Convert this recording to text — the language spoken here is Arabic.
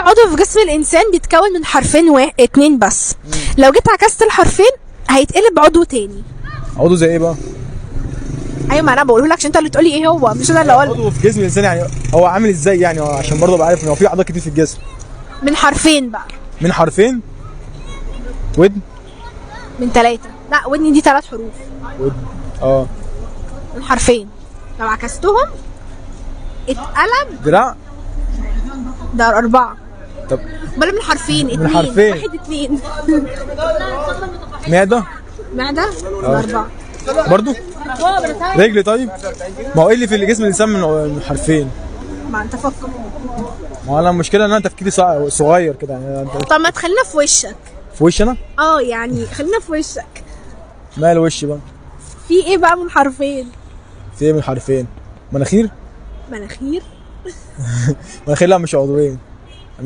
عضو في جسم الانسان بيتكون من حرفين اتنين بس. لو جيت عكست الحرفين هيتقلب عضو تاني. عضو زي ايه بقى؟ ايوه، ما انا بقوله لك عشان انت اللي تقولي ايه هو، مش انا اللي اقول. عضو في جسم الانسان يعني هو عامل ازاي يعني، عشان برضه ابقى عارف ان هو في اعضاء كتير في الجسم. من حرفين بقى. من حرفين؟ ودن؟ من 3. لا، ودني دي 3 حروف. ودن من حرفين، لو عكستهم اتقلب. دراع؟ ده 4. طب بلا من حرفين 2. من حرفين 1 2. معده؟ معده؟ ده 4 برضه؟ رجل؟ طيب ما هو ايه اللي في جسم الانسان من حرفين؟ ما انت فكر. ما هو انا المشكله ان انا تفكيري صغير كده يعني. طب ما تخلينا في وشك. في وشي انا؟ يعني خلينا في وشك. مال وشي بقى؟ في ايه بقى من حرفين؟ في ايه من حرفين؟ مناخير؟ مناخير؟ مناخير لا مش عضوين.